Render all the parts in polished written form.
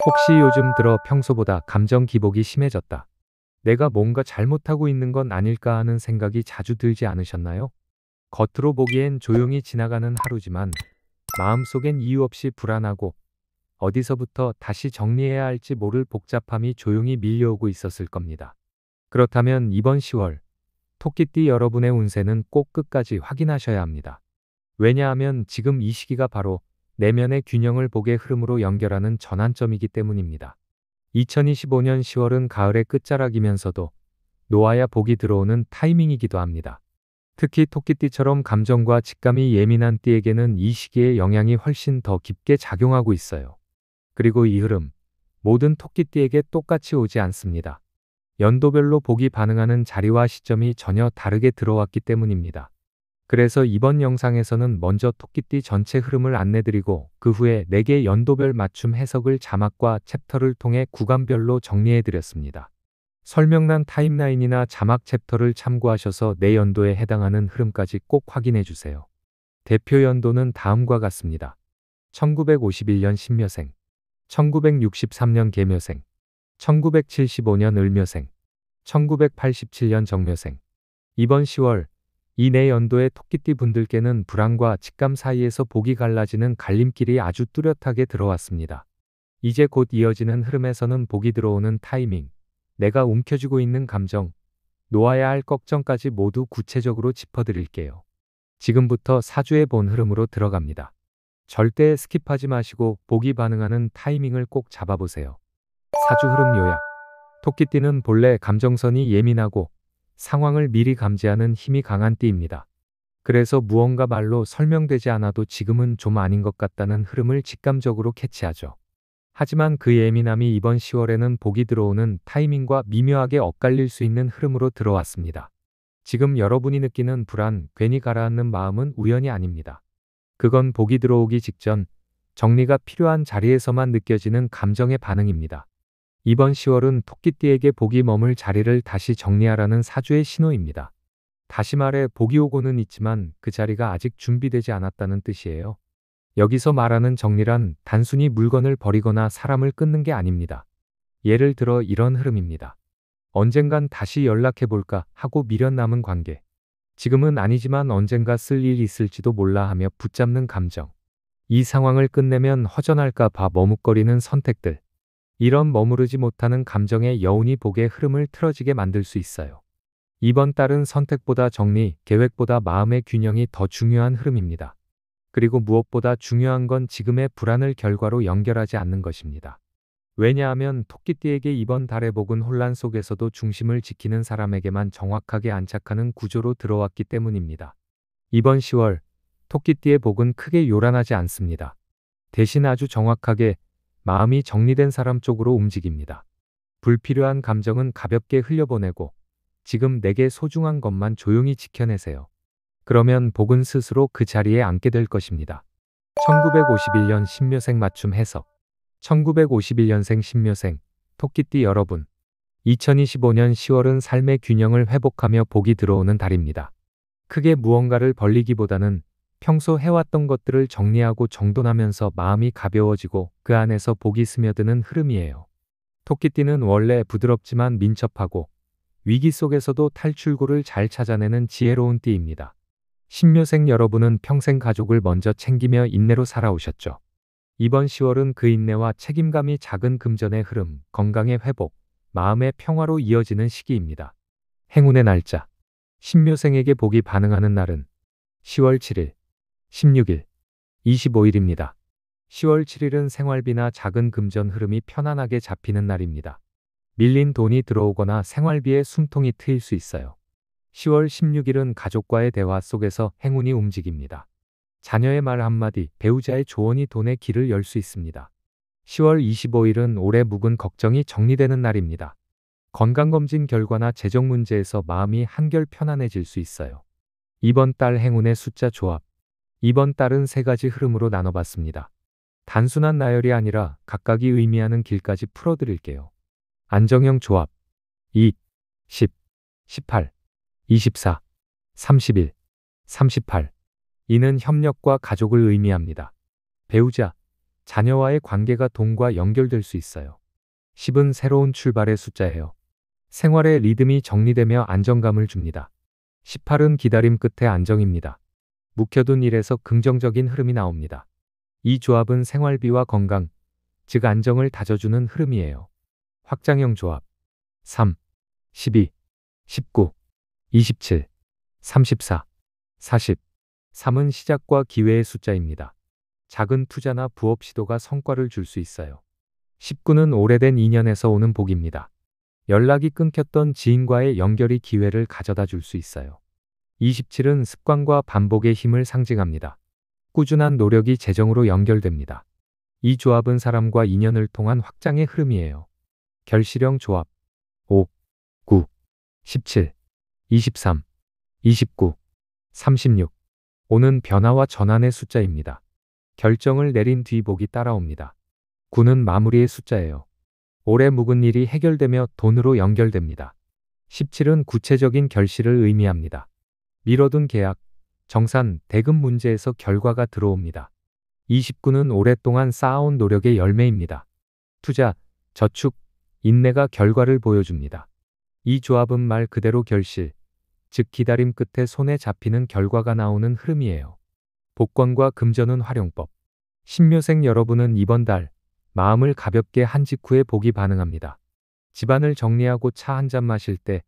혹시 요즘 들어 평소보다 감정 기복이 심해졌다. 내가 뭔가 잘못하고 있는 건 아닐까 하는 생각이 자주 들지 않으셨나요? 겉으로 보기엔 조용히 지나가는 하루지만 마음속엔 이유 없이 불안하고 어디서부터 다시 정리해야 할지 모를 복잡함이 조용히 밀려오고 있었을 겁니다. 그렇다면 이번 10월 토끼띠 여러분의 운세는 꼭 끝까지 확인하셔야 합니다. 왜냐하면 지금 이 시기가 바로 내면의 균형을 복의 흐름으로 연결하는 전환점이기 때문입니다. 2025년 10월은 가을의 끝자락이면서도 놓아야 복이 들어오는 타이밍이기도 합니다. 특히 토끼띠처럼 감정과 직감이 예민한 띠에게는 이 시기의 영향이 훨씬 더 깊게 작용하고 있어요. 그리고 이 흐름, 모든 토끼띠에게 똑같이 오지 않습니다. 연도별로 복이 반응하는 자리와 시점이 전혀 다르게 들어왔기 때문입니다. 그래서 이번 영상에서는 먼저 토끼띠 전체 흐름을 안내드리고 그 후에 4개 연도별 맞춤 해석을 자막과 챕터를 통해 구간별로 정리해드렸습니다. 설명란 타임라인이나 자막 챕터를 참고하셔서 내 연도에 해당하는 흐름까지 꼭 확인해주세요. 대표 연도는 다음과 같습니다. 1951년 신묘생, 1963년 계묘생, 1975년 을묘생, 1987년 정묘생. 이번 10월 이 네 연도의 토끼띠 분들께는 불안과 직감 사이에서 복이 갈라지는 갈림길이 아주 뚜렷하게 들어왔습니다. 이제 곧 이어지는 흐름에서는 복이 들어오는 타이밍, 내가 움켜쥐고 있는 감정, 놓아야 할 걱정까지 모두 구체적으로 짚어드릴게요. 지금부터 사주의 본 흐름으로 들어갑니다. 절대 스킵하지 마시고 복이 반응하는 타이밍을 꼭 잡아보세요. 사주 흐름 요약. 토끼띠는 본래 감정선이 예민하고 상황을 미리 감지하는 힘이 강한 띠입니다. 그래서 무언가 말로 설명되지 않아도 지금은 좀 아닌 것 같다는 흐름을 직감적으로 캐치하죠. 하지만 그 예민함이 이번 10월에는 복이 들어오는 타이밍과 미묘하게 엇갈릴 수 있는 흐름으로 들어왔습니다. 지금 여러분이 느끼는 불안, 괜히 가라앉는 마음은 우연이 아닙니다. 그건 복이 들어오기 직전 정리가 필요한 자리에서만 느껴지는 감정의 반응입니다. 이번 10월은 토끼띠에게 복이 머물 자리를 다시 정리하라는 사주의 신호입니다. 다시 말해 복이 오고는 있지만 그 자리가 아직 준비되지 않았다는 뜻이에요. 여기서 말하는 정리란 단순히 물건을 버리거나 사람을 끊는 게 아닙니다. 예를 들어 이런 흐름입니다. 언젠간 다시 연락해볼까 하고 미련 남은 관계. 지금은 아니지만 언젠가 쓸 일이 있을지도 몰라 하며 붙잡는 감정. 이 상황을 끝내면 허전할까 봐 머뭇거리는 선택들. 이런 머무르지 못하는 감정의 여운이 복의 흐름을 틀어지게 만들 수 있어요. 이번 달은 선택보다 정리, 계획보다 마음의 균형이 더 중요한 흐름입니다. 그리고 무엇보다 중요한 건 지금의 불안을 결과로 연결하지 않는 것입니다. 왜냐하면 토끼띠에게 이번 달의 복은 혼란 속에서도 중심을 지키는 사람에게만 정확하게 안착하는 구조로 들어왔기 때문입니다. 이번 10월, 토끼띠의 복은 크게 요란하지 않습니다. 대신 아주 정확하게 마음이 정리된 사람 쪽으로 움직입니다. 불필요한 감정은 가볍게 흘려보내고 지금 내게 소중한 것만 조용히 지켜내세요. 그러면 복은 스스로 그 자리에 앉게 될 것입니다. 1951년 신묘생 맞춤 해석. 1951년생 신묘생, 토끼띠 여러분. 2025년 10월은 삶의 균형을 회복하며 복이 들어오는 달입니다. 크게 무언가를 벌리기보다는 평소 해왔던 것들을 정리하고 정돈하면서 마음이 가벼워지고 그 안에서 복이 스며드는 흐름이에요. 토끼띠는 원래 부드럽지만 민첩하고 위기 속에서도 탈출구를 잘 찾아내는 지혜로운 띠입니다. 신묘생 여러분은 평생 가족을 먼저 챙기며 인내로 살아오셨죠. 이번 10월은 그 인내와 책임감이 작은 금전의 흐름, 건강의 회복, 마음의 평화로 이어지는 시기입니다. 행운의 날짜. 신묘생에게 복이 반응하는 날은 10월 7일, 16일, 25일입니다. 10월 7일은 생활비나 작은 금전 흐름이 편안하게 잡히는 날입니다. 밀린 돈이 들어오거나 생활비에 숨통이 트일 수 있어요. 10월 16일은 가족과의 대화 속에서 행운이 움직입니다. 자녀의 말 한마디, 배우자의 조언이 돈의 길을 열 수 있습니다. 10월 25일은 올해 묵은 걱정이 정리되는 날입니다. 건강검진 결과나 재정 문제에서 마음이 한결 편안해질 수 있어요. 이번 달 행운의 숫자 조합. 이번 달은 3가지 흐름으로 나눠봤습니다. 단순한 나열이 아니라 각각이 의미하는 길까지 풀어드릴게요. 안정형 조합. 2, 10, 18, 24, 31, 38. 이는 협력과 가족을 의미합니다. 배우자, 자녀와의 관계가 돈과 연결될 수 있어요. 10은 새로운 출발의 숫자예요. 생활의 리듬이 정리되며 안정감을 줍니다. 18은 기다림 끝에 안정입니다. 묵혀둔 일에서 긍정적인 흐름이 나옵니다. 이 조합은 생활비와 건강, 즉 안정을 다져주는 흐름이에요. 확장형 조합 3, 12, 19, 27, 34, 40. 3은 시작과 기회의 숫자입니다. 작은 투자나 부업 시도가 성과를 줄 수 있어요. 19는 오래된 인연에서 오는 복입니다. 연락이 끊겼던 지인과의 연결이 기회를 가져다 줄 수 있어요. 27은 습관과 반복의 힘을 상징합니다. 꾸준한 노력이 재정으로 연결됩니다. 이 조합은 사람과 인연을 통한 확장의 흐름이에요. 결실형 조합 5, 9, 17, 23, 29, 36. 5는 변화와 전환의 숫자입니다. 결정을 내린 뒤 복이 따라옵니다. 9는 마무리의 숫자예요. 오래 묵은 일이 해결되며 돈으로 연결됩니다. 17은 구체적인 결실을 의미합니다. 미뤄둔 계약, 정산, 대금 문제에서 결과가 들어옵니다. 29는 오랫동안 쌓아온 노력의 열매입니다. 투자, 저축, 인내가 결과를 보여줍니다. 이 조합은 말 그대로 결실, 즉 기다림 끝에 손에 잡히는 결과가 나오는 흐름이에요. 복권과 금전운 활용법. 신묘생 여러분은 이번 달 마음을 가볍게 한 직후에 복이 반응합니다. 집안을 정리하고 차 한 잔 마실 때,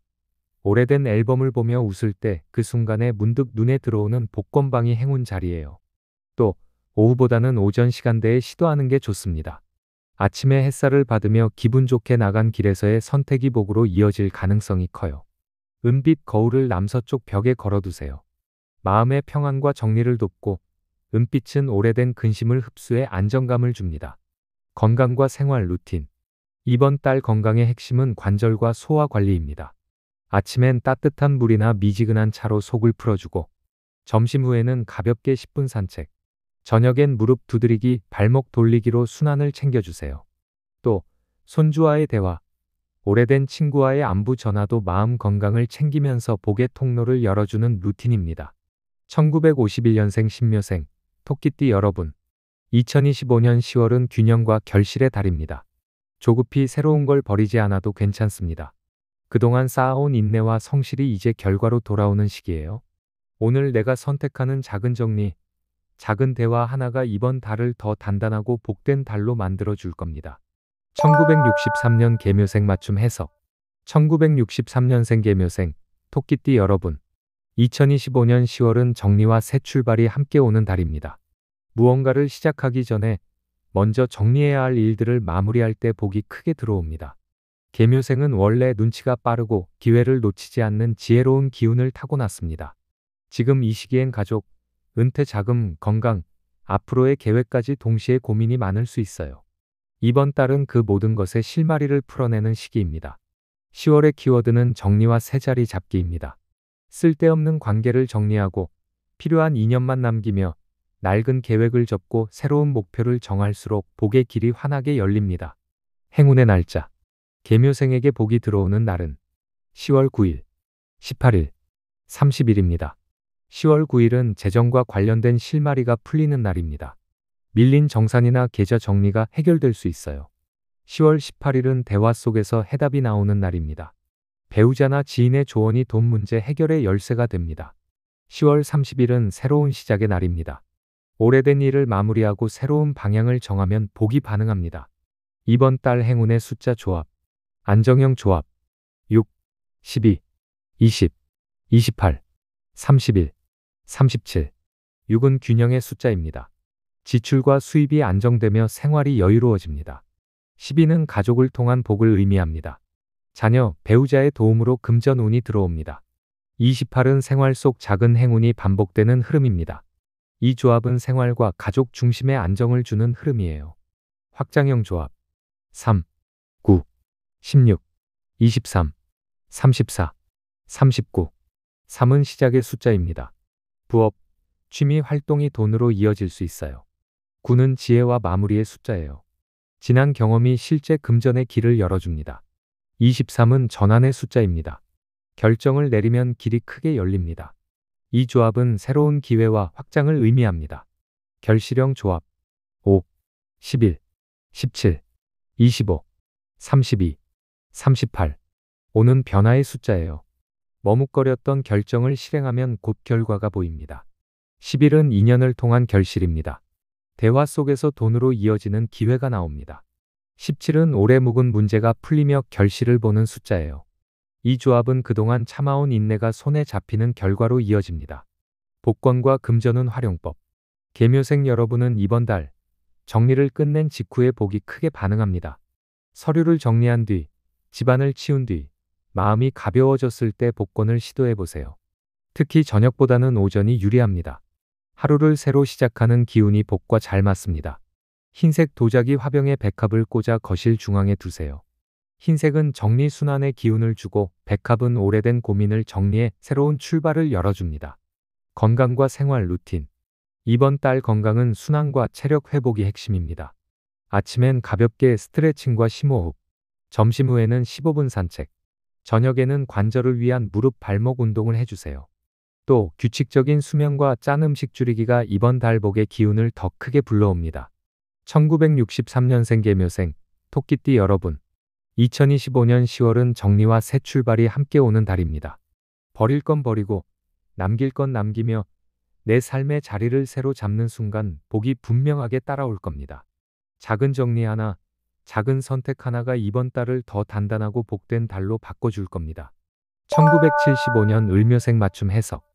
오래된 앨범을 보며 웃을 때 그 순간에 문득 눈에 들어오는 복권방이 행운 자리예요. 또 오후보다는 오전 시간대에 시도하는 게 좋습니다. 아침에 햇살을 받으며 기분 좋게 나간 길에서의 선택이 복으로 이어질 가능성이 커요. 은빛 거울을 남서쪽 벽에 걸어두세요. 마음의 평안과 정리를 돕고 은빛은 오래된 근심을 흡수해 안정감을 줍니다. 건강과 생활 루틴. 이번 달 건강의 핵심은 관절과 소화 관리입니다. 아침엔 따뜻한 물이나 미지근한 차로 속을 풀어주고 점심 후에는 가볍게 10분 산책, 저녁엔 무릎 두드리기, 발목 돌리기로 순환을 챙겨주세요. 또 손주와의 대화, 오래된 친구와의 안부 전화도 마음 건강을 챙기면서 복의 통로를 열어주는 루틴입니다. 1951년생 신묘생, 토끼띠 여러분. 2025년 10월은 균형과 결실의 달입니다. 조급히 새로운 걸 버리지 않아도 괜찮습니다. 그동안 쌓아온 인내와 성실이 이제 결과로 돌아오는 시기예요. 오늘 내가 선택하는 작은 정리, 작은 대화 하나가 이번 달을 더 단단하고 복된 달로 만들어 줄 겁니다. 1963년 계묘생 맞춤 해석. 1963년생 계묘생, 토끼띠 여러분. 2025년 10월은 정리와 새 출발이 함께 오는 달입니다. 무언가를 시작하기 전에 먼저 정리해야 할 일들을 마무리할 때 복이 크게 들어옵니다. 계묘생은 원래 눈치가 빠르고 기회를 놓치지 않는 지혜로운 기운을 타고났습니다. 지금 이 시기엔 가족, 은퇴 자금, 건강, 앞으로의 계획까지 동시에 고민이 많을 수 있어요. 이번 달은 그 모든 것의 실마리를 풀어내는 시기입니다. 10월의 키워드는 정리와 새 자리 잡기입니다. 쓸데없는 관계를 정리하고 필요한 인연만 남기며 낡은 계획을 접고 새로운 목표를 정할수록 복의 길이 환하게 열립니다. 행운의 날짜. 계묘생에게 복이 들어오는 날은 10월 9일, 18일, 30일입니다. 10월 9일은 재정과 관련된 실마리가 풀리는 날입니다. 밀린 정산이나 계좌 정리가 해결될 수 있어요. 10월 18일은 대화 속에서 해답이 나오는 날입니다. 배우자나 지인의 조언이 돈 문제 해결의 열쇠가 됩니다. 10월 30일은 새로운 시작의 날입니다. 오래된 일을 마무리하고 새로운 방향을 정하면 복이 반응합니다. 이번 달 행운의 숫자 조합. 안정형 조합. 6, 12, 20, 28, 31, 37. 6은 균형의 숫자입니다. 지출과 수입이 안정되며 생활이 여유로워집니다. 12는 가족을 통한 복을 의미합니다. 자녀, 배우자의 도움으로 금전 운이 들어옵니다. 28은 생활 속 작은 행운이 반복되는 흐름입니다. 이 조합은 생활과 가족 중심의 안정을 주는 흐름이에요. 확장형 조합. 3, 9, 16, 23, 34, 39. 3은 시작의 숫자입니다. 부업, 취미 활동이 돈으로 이어질 수 있어요. 9는 지혜와 마무리의 숫자예요. 지난 경험이 실제 금전의 길을 열어줍니다. 23은 전환의 숫자입니다. 결정을 내리면 길이 크게 열립니다. 이 조합은 새로운 기회와 확장을 의미합니다. 결실형 조합. 5, 11, 17, 25, 32, 38. 5는 변화의 숫자예요. 머뭇거렸던 결정을 실행하면 곧 결과가 보입니다. 11은 인연을 통한 결실입니다. 대화 속에서 돈으로 이어지는 기회가 나옵니다. 17은 오래 묵은 문제가 풀리며 결실을 보는 숫자예요. 이 조합은 그동안 참아온 인내가 손에 잡히는 결과로 이어집니다. 복권과 금전운 활용법. 계묘생 여러분은 이번 달 정리를 끝낸 직후에 복이 크게 반응합니다. 서류를 정리한 뒤, 집안을 치운 뒤, 마음이 가벼워졌을 때 복권을 시도해 보세요. 특히 저녁보다는 오전이 유리합니다. 하루를 새로 시작하는 기운이 복과 잘 맞습니다. 흰색 도자기 화병에 백합을 꽂아 거실 중앙에 두세요. 흰색은 정리순환의 기운을 주고 백합은 오래된 고민을 정리해 새로운 출발을 열어줍니다. 건강과 생활 루틴. 이번 달 건강은 순환과 체력 회복이 핵심입니다. 아침엔 가볍게 스트레칭과 심호흡, 점심 후에는 15분 산책, 저녁에는 관절을 위한 무릎 발목 운동을 해주세요. 또 규칙적인 수면과 짠 음식 줄이기가 이번 달 복의 기운을 더 크게 불러옵니다. 1963년생 계묘생, 토끼띠 여러분. 2025년 10월은 정리와 새 출발이 함께 오는 달입니다. 버릴 건 버리고 남길 건 남기며 내 삶의 자리를 새로 잡는 순간 복이 분명하게 따라올 겁니다. 작은 정리 하나, 작은 선택 하나가 이번 달을 더 단단하고 복된 달로 바꿔줄 겁니다. 1975년 을묘생 맞춤 해석.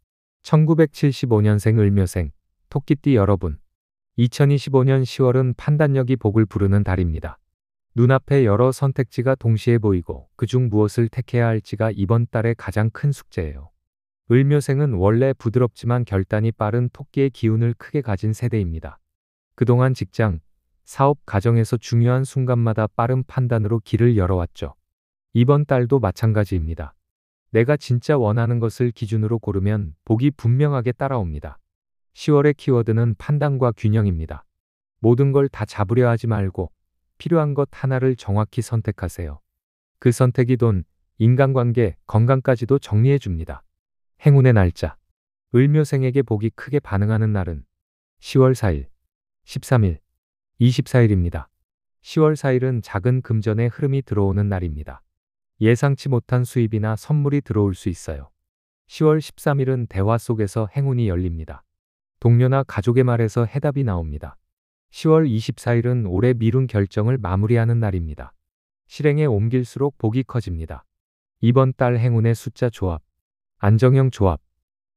1975년생 을묘생, 토끼띠 여러분. 2025년 10월은 판단력이 복을 부르는 달입니다. 눈앞에 여러 선택지가 동시에 보이고 그중 무엇을 택해야 할지가 이번 달의 가장 큰 숙제예요. 을묘생은 원래 부드럽지만 결단이 빠른 토끼의 기운을 크게 가진 세대입니다. 그동안 직장, 사업, 가정에서 중요한 순간마다 빠른 판단으로 길을 열어왔죠. 이번 달도 마찬가지입니다. 내가 진짜 원하는 것을 기준으로 고르면 복이 분명하게 따라옵니다. 10월의 키워드는 판단과 균형입니다. 모든 걸 다 잡으려 하지 말고 필요한 것 하나를 정확히 선택하세요. 그 선택이 돈, 인간관계, 건강까지도 정리해 줍니다. 행운의 날짜. 을묘생에게 복이 크게 반응하는 날은 10월 4일, 13일, 24일입니다. 10월 4일은 작은 금전의 흐름이 들어오는 날입니다. 예상치 못한 수입이나 선물이 들어올 수 있어요. 10월 13일은 대화 속에서 행운이 열립니다. 동료나 가족의 말에서 해답이 나옵니다. 10월 24일은 오래 미룬 결정을 마무리하는 날입니다. 실행에 옮길수록 복이 커집니다. 이번 달 행운의 숫자 조합. 안정형 조합.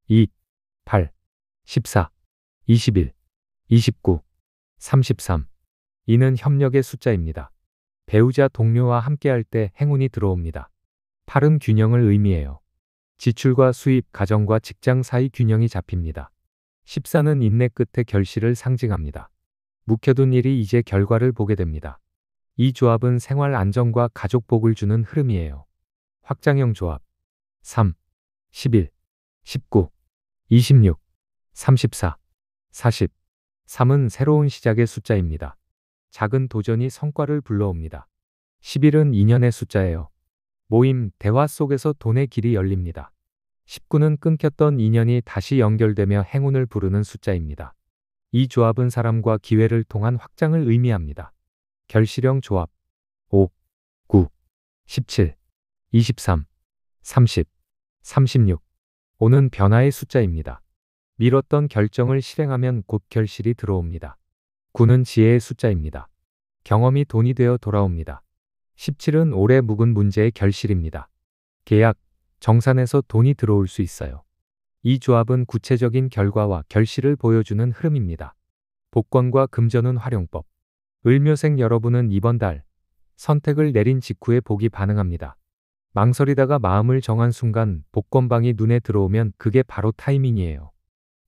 2, 8, 14, 21, 29, 33. 이는 협력의 숫자입니다. 배우자 동료와 함께할 때 행운이 들어옵니다. 8은 균형을 의미해요. 지출과 수입, 가정과 직장 사이 균형이 잡힙니다. 14는 인내 끝의 결실을 상징합니다. 묵혀둔 일이 이제 결과를 보게 됩니다. 이 조합은 생활 안정과 가족 복을 주는 흐름이에요. 확장형 조합. 3, 11, 19, 26, 34, 40. 3은 새로운 시작의 숫자입니다. 작은 도전이 성과를 불러옵니다. 11은 인연의 숫자예요. 모임, 대화 속에서 돈의 길이 열립니다. 19는 끊겼던 인연이 다시 연결되며 행운을 부르는 숫자입니다. 이 조합은 사람과 기회를 통한 확장을 의미합니다. 결실형 조합. 5, 9, 17, 23, 30, 36. 5는 변화의 숫자입니다. 미뤘던 결정을 실행하면 곧 결실이 들어옵니다. 9는 지혜의 숫자입니다. 경험이 돈이 되어 돌아옵니다. 17은 오래 묵은 문제의 결실입니다. 계약, 정산에서 돈이 들어올 수 있어요. 이 조합은 구체적인 결과와 결실을 보여주는 흐름입니다. 복권과 금전운 활용법. 을묘생 여러분은 이번 달 선택을 내린 직후에 복이 반응합니다. 망설이다가 마음을 정한 순간 복권방이 눈에 들어오면 그게 바로 타이밍이에요.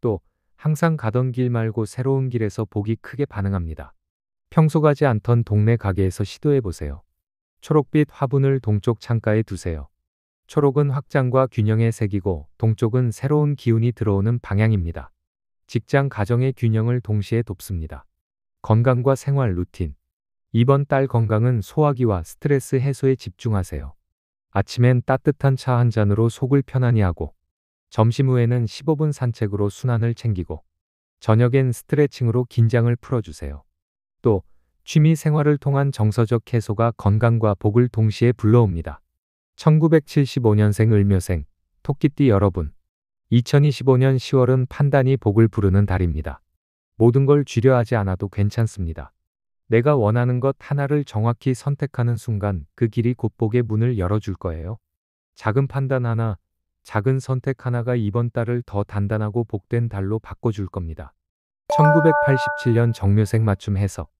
또 항상 가던 길 말고 새로운 길에서 복이 크게 반응합니다. 평소 가지 않던 동네 가게에서 시도해 보세요. 초록빛 화분을 동쪽 창가에 두세요. 초록은 확장과 균형의 색이고 동쪽은 새로운 기운이 들어오는 방향입니다. 직장 가정의 균형을 동시에 돕습니다. 건강과 생활 루틴. 이번 달 건강은 소화기와 스트레스 해소에 집중하세요. 아침엔 따뜻한 차 한 잔으로 속을 편안히 하고 점심 후에는 15분 산책으로 순환을 챙기고 저녁엔 스트레칭으로 긴장을 풀어주세요. 또 취미 생활을 통한 정서적 해소가 건강과 복을 동시에 불러옵니다. 1975년생 을묘생 토끼띠 여러분, 2025년 10월은 판단이 복을 부르는 달입니다. 모든 걸 쥐려하지 않아도 괜찮습니다. 내가 원하는 것 하나를 정확히 선택하는 순간 그 길이 곧 복의 문을 열어줄 거예요. 작은 판단 하나, 작은 선택 하나가 이번 달을 더 단단하고 복된 달로 바꿔줄 겁니다. 1987년 정묘생 맞춤 해석.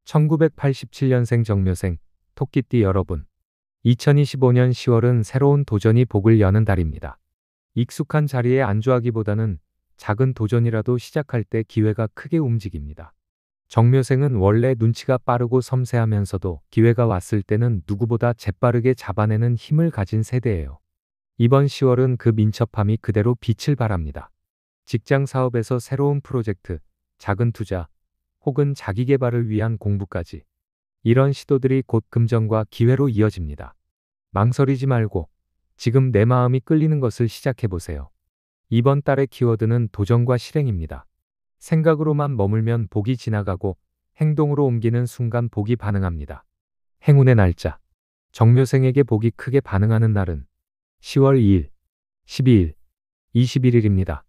1987년생 정묘생 토끼띠 여러분, 2025년 10월은 새로운 도전이 복을 여는 달입니다. 익숙한 자리에 안주하기보다는 작은 도전이라도 시작할 때 기회가 크게 움직입니다. 정묘생은 원래 눈치가 빠르고 섬세하면서도 기회가 왔을 때는 누구보다 재빠르게 잡아내는 힘을 가진 세대예요. 이번 10월은 그 민첩함이 그대로 빛을 발합니다. 직장 사업에서 새로운 프로젝트, 작은 투자, 혹은 자기 개발을 위한 공부까지 이런 시도들이 곧 금전과 기회로 이어집니다. 망설이지 말고 지금 내 마음이 끌리는 것을 시작해보세요. 이번 달의 키워드는 도전과 실행입니다. 생각으로만 머물면 복이 지나가고 행동으로 옮기는 순간 복이 반응합니다. 행운의 날짜. 정묘생에게 복이 크게 반응하는 날은 10월 2일, 12일, 21일입니다.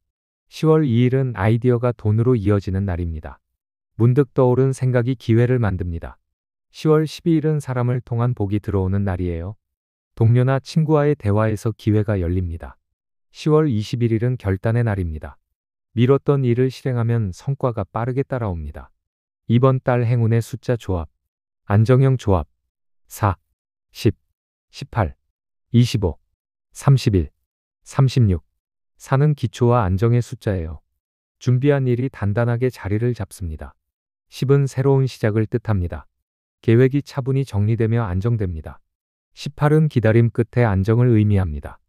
10월 2일은 아이디어가 돈으로 이어지는 날입니다. 문득 떠오른 생각이 기회를 만듭니다. 10월 12일은 사람을 통한 복이 들어오는 날이에요. 동료나 친구와의 대화에서 기회가 열립니다. 10월 21일은 결단의 날입니다. 미뤘던 일을 실행하면 성과가 빠르게 따라옵니다. 이번 달 행운의 숫자 조합. 안정형 조합. 4, 10, 18, 25, 31, 36. 4는 기초와 안정의 숫자예요. 준비한 일이 단단하게 자리를 잡습니다. 10은 새로운 시작을 뜻합니다. 계획이 차분히 정리되며 안정됩니다. 18은 기다림 끝에 안정을 의미합니다.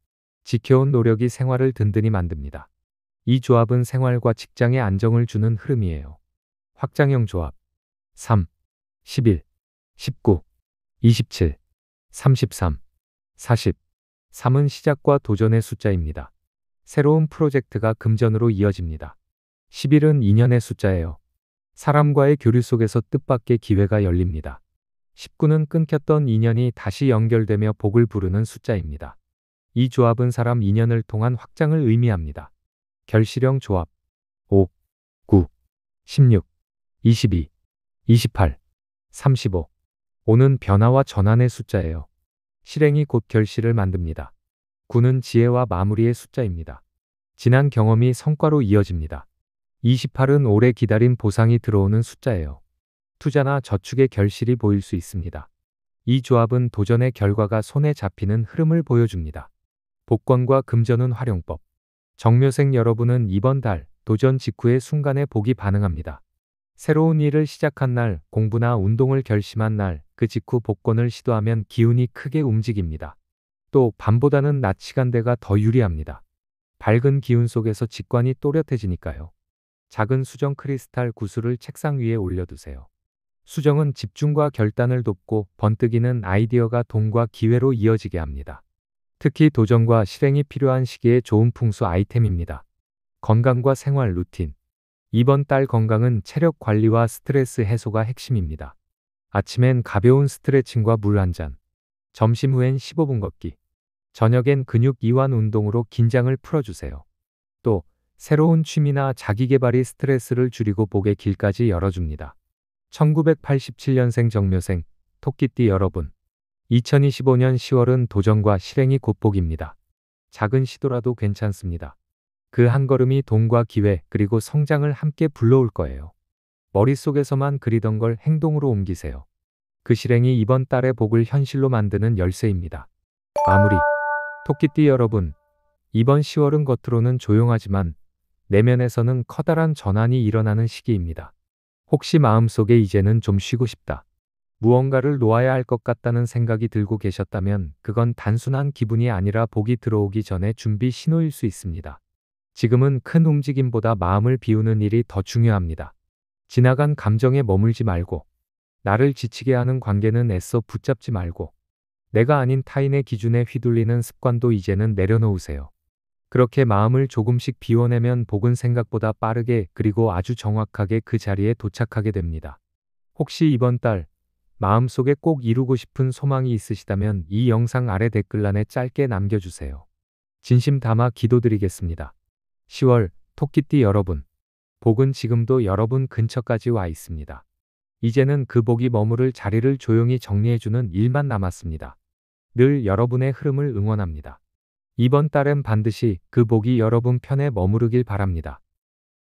지켜온 노력이 생활을 든든히 만듭니다. 이 조합은 생활과 직장에 안정을 주는 흐름이에요. 확장형 조합. 3, 11, 19, 27, 33, 40. 3은 시작과 도전의 숫자입니다. 새로운 프로젝트가 금전으로 이어집니다. 11은 인연의 숫자예요. 사람과의 교류 속에서 뜻밖의 기회가 열립니다. 19는 끊겼던 인연이 다시 연결되며 복을 부르는 숫자입니다. 이 조합은 사람 인연을 통한 확장을 의미합니다. 결실형 조합. 5, 9, 16, 22, 28, 35. 5는 변화와 전환의 숫자예요. 실행이 곧 결실을 만듭니다. 9는 지혜와 마무리의 숫자입니다. 지난 경험이 성과로 이어집니다. 28은 오래 기다린 보상이 들어오는 숫자예요. 투자나 저축의 결실이 보일 수 있습니다. 이 조합은 도전의 결과가 손에 잡히는 흐름을 보여줍니다. 복권과 금전운 활용법. 정묘생 여러분은 이번 달 도전 직후의 순간에 복이 반응합니다. 새로운 일을 시작한 날, 공부나 운동을 결심한 날, 그 직후 복권을 시도하면 기운이 크게 움직입니다. 또 밤보다는 낮 시간대가 더 유리합니다. 밝은 기운 속에서 직관이 또렷해지니까요. 작은 수정 크리스탈 구슬을 책상 위에 올려두세요. 수정은 집중과 결단을 돕고 번뜩이는 아이디어가 돈과 기회로 이어지게 합니다. 특히 도전과 실행이 필요한 시기에 좋은 풍수 아이템입니다. 건강과 생활 루틴. 이번 달 건강은 체력 관리와 스트레스 해소가 핵심입니다. 아침엔 가벼운 스트레칭과 물 한 잔. 점심 후엔 15분 걷기. 저녁엔 근육 이완 운동으로 긴장을 풀어주세요. 또 새로운 취미나 자기계발이 스트레스를 줄이고 복의 길까지 열어줍니다. 1987년생 정묘생 토끼띠 여러분, 2025년 10월은 도전과 실행이 곧 복입니다. 작은 시도라도 괜찮습니다. 그 한 걸음이 돈과 기회 그리고 성장을 함께 불러올 거예요. 머릿속에서만 그리던 걸 행동으로 옮기세요. 그 실행이 이번 달의 복을 현실로 만드는 열쇠입니다. 마무리. 토끼띠 여러분, 이번 10월은 겉으로는 조용하지만 내면에서는 커다란 전환이 일어나는 시기입니다. 혹시 마음속에 이제는 좀 쉬고 싶다, 무언가를 놓아야 할 것 같다는 생각이 들고 계셨다면 그건 단순한 기분이 아니라 복이 들어오기 전에 준비 신호일 수 있습니다. 지금은 큰 움직임보다 마음을 비우는 일이 더 중요합니다. 지나간 감정에 머물지 말고, 나를 지치게 하는 관계는 애써 붙잡지 말고, 내가 아닌 타인의 기준에 휘둘리는 습관도 이제는 내려놓으세요. 그렇게 마음을 조금씩 비워내면 복은 생각보다 빠르게 그리고 아주 정확하게 그 자리에 도착하게 됩니다. 혹시 이번 달 마음속에 꼭 이루고 싶은 소망이 있으시다면 이 영상 아래 댓글란에 짧게 남겨주세요. 진심 담아 기도드리겠습니다. 10월 토끼띠 여러분, 복은 지금도 여러분 근처까지 와 있습니다. 이제는 그 복이 머무를 자리를 조용히 정리해주는 일만 남았습니다. 늘 여러분의 흐름을 응원합니다. 이번 달엔 반드시 그 복이 여러분 편에 머무르길 바랍니다.